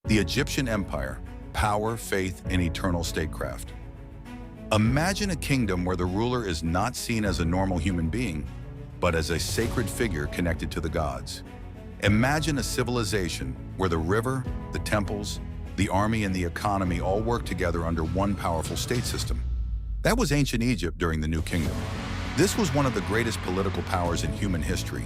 The Egyptian Empire: power, faith, and eternal statecraft. Imagine a kingdom where the ruler is not seen as a normal human being, but as a sacred figure connected to the gods. Imagine a civilization where the river, the temples, the army, and the economy all work together under one powerful state system. That was ancient Egypt during the New Kingdom. This was one of the greatest political powers in human history.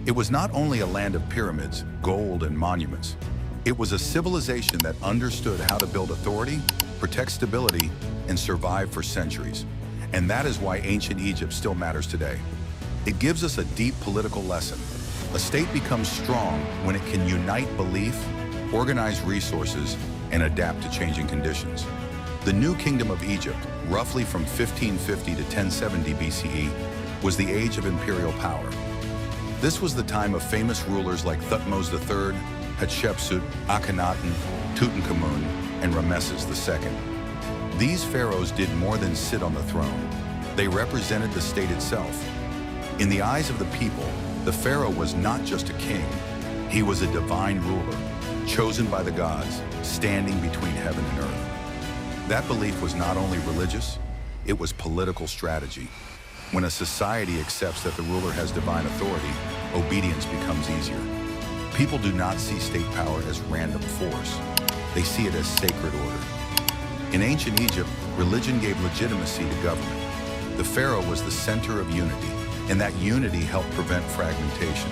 It was not only a land of pyramids, gold, and monuments. It was a civilization that understood how to build authority, protect stability, and survive for centuries. And that is why ancient Egypt still matters today. It gives us a deep political lesson. A state becomes strong when it can unite belief, organize resources, and adapt to changing conditions. The New Kingdom of Egypt, roughly from 1550 to 1070 BCE, was the age of imperial power. This was the time of famous rulers like Thutmose III, Hatshepsut, Akhenaten, Tutankhamun, and Ramesses II. These pharaohs did more than sit on the throne. They represented the state itself. In the eyes of the people, the pharaoh was not just a king. He was a divine ruler, chosen by the gods, standing between heaven and earth. That belief was not only religious, it was political strategy. When a society accepts that the ruler has divine authority, obedience becomes easier. People do not see state power as random force. They see it as sacred order. In ancient Egypt, religion gave legitimacy to government. The pharaoh was the center of unity, and that unity helped prevent fragmentation.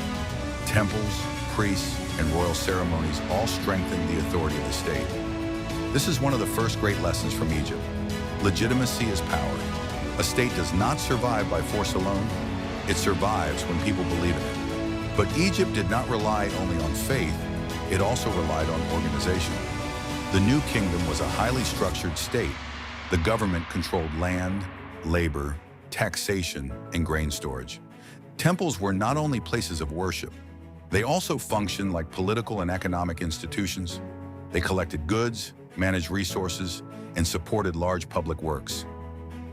Temples, priests, and royal ceremonies all strengthened the authority of the state. This is one of the first great lessons from Egypt. Legitimacy is power. A state does not survive by force alone. It survives when people believe in it. But Egypt did not rely only on faith, it also relied on organization. The New Kingdom was a highly structured state. The government controlled land, labor, taxation, and grain storage. Temples were not only places of worship, they also functioned like political and economic institutions. They collected goods, managed resources, and supported large public works.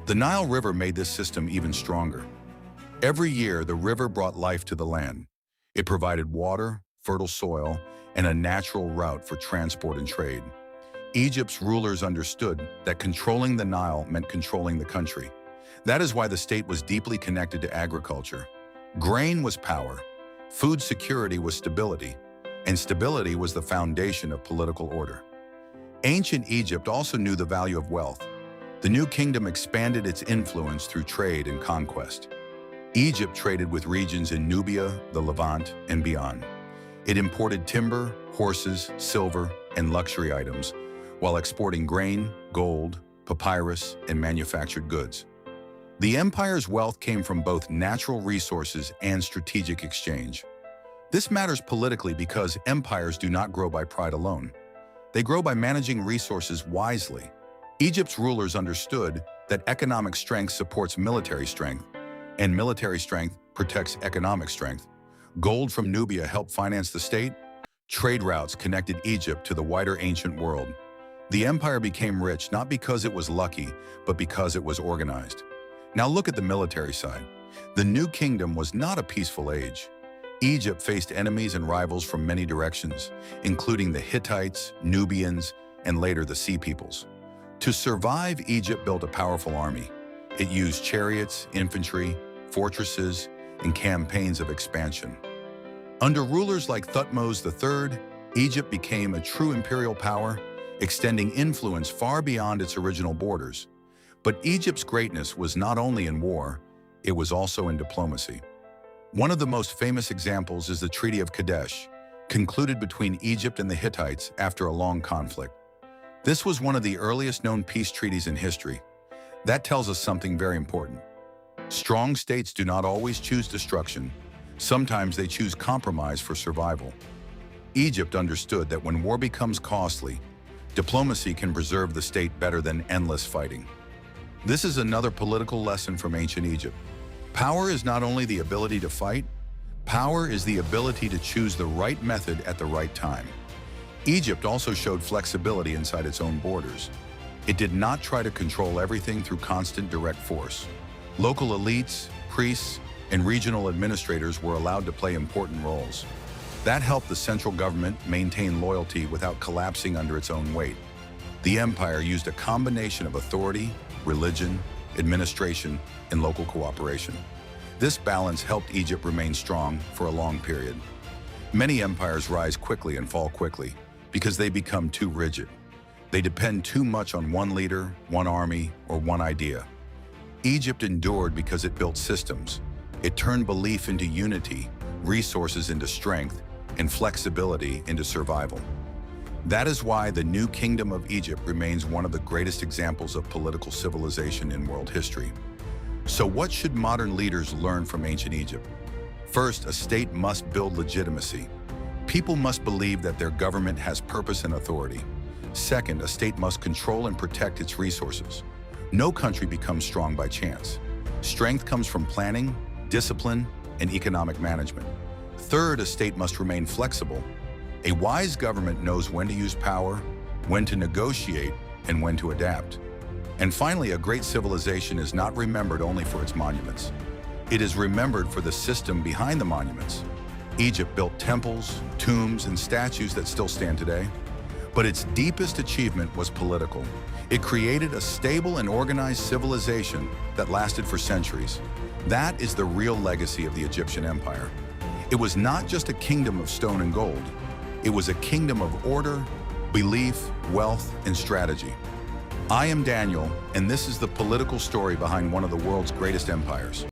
The Nile River made this system even stronger. Every year, the river brought life to the land. It provided water, fertile soil, and a natural route for transport and trade. Egypt's rulers understood that controlling the Nile meant controlling the country. That is why the state was deeply connected to agriculture. Grain was power, food security was stability, and stability was the foundation of political order. Ancient Egypt also knew the value of wealth. The New Kingdom expanded its influence through trade and conquest. Egypt traded with regions in Nubia, the Levant, and beyond. It imported timber, horses, silver, and luxury items, while exporting grain, gold, papyrus, and manufactured goods. The empire's wealth came from both natural resources and strategic exchange. This matters politically because empires do not grow by pride alone. They grow by managing resources wisely. Egypt's rulers understood that economic strength supports military strength, and military strength protects economic strength. Gold from Nubia helped finance the state. Trade routes connected Egypt to the wider ancient world. The empire became rich not because it was lucky, but because it was organized. Now look at the military side. The New Kingdom was not a peaceful age. Egypt faced enemies and rivals from many directions, including the Hittites, Nubians, and later the Sea Peoples. To survive, Egypt built a powerful army. It used chariots, infantry, fortresses, and campaigns of expansion. Under rulers like Thutmose III, Egypt became a true imperial power, extending influence far beyond its original borders. But Egypt's greatness was not only in war, it was also in diplomacy. One of the most famous examples is the Treaty of Kadesh, concluded between Egypt and the Hittites after a long conflict. This was one of the earliest known peace treaties in history. That tells us something very important. Strong states do not always choose destruction. Sometimes they choose compromise for survival. Egypt understood that when war becomes costly, diplomacy can preserve the state better than endless fighting. This is another political lesson from ancient Egypt. Power is not only the ability to fight, power is the ability to choose the right method at the right time. Egypt also showed flexibility inside its own borders. It did not try to control everything through constant direct force. Local elites, priests, and regional administrators were allowed to play important roles. That helped the central government maintain loyalty without collapsing under its own weight. The empire used a combination of authority, religion, administration, and local cooperation. This balance helped Egypt remain strong for a long period. Many empires rise quickly and fall quickly because they become too rigid. They depend too much on one leader, one army, or one idea. Egypt endured because it built systems. It turned belief into unity, resources into strength, and flexibility into survival. That is why the new Kingdom of Egypt remains one of the greatest examples of political civilization in world history. So what should modern leaders learn from ancient Egypt? First, a state must build legitimacy. People must believe that their government has purpose and authority. Second, a state must control and protect its resources. No country becomes strong by chance. Strength comes from planning, discipline, and economic management. Third, a state must remain flexible. A wise government knows when to use power, when to negotiate, and when to adapt. And finally, a great civilization is not remembered only for its monuments. It is remembered for the system behind the monuments. Egypt built temples, tombs, and statues that still stand today. But its deepest achievement was political. It created a stable and organized civilization that lasted for centuries. That is the real legacy of the Egyptian Empire. It was not just a kingdom of stone and gold. It was a kingdom of order, belief, wealth, and strategy. I am Daniel, and this is the political story behind one of the world's greatest empires.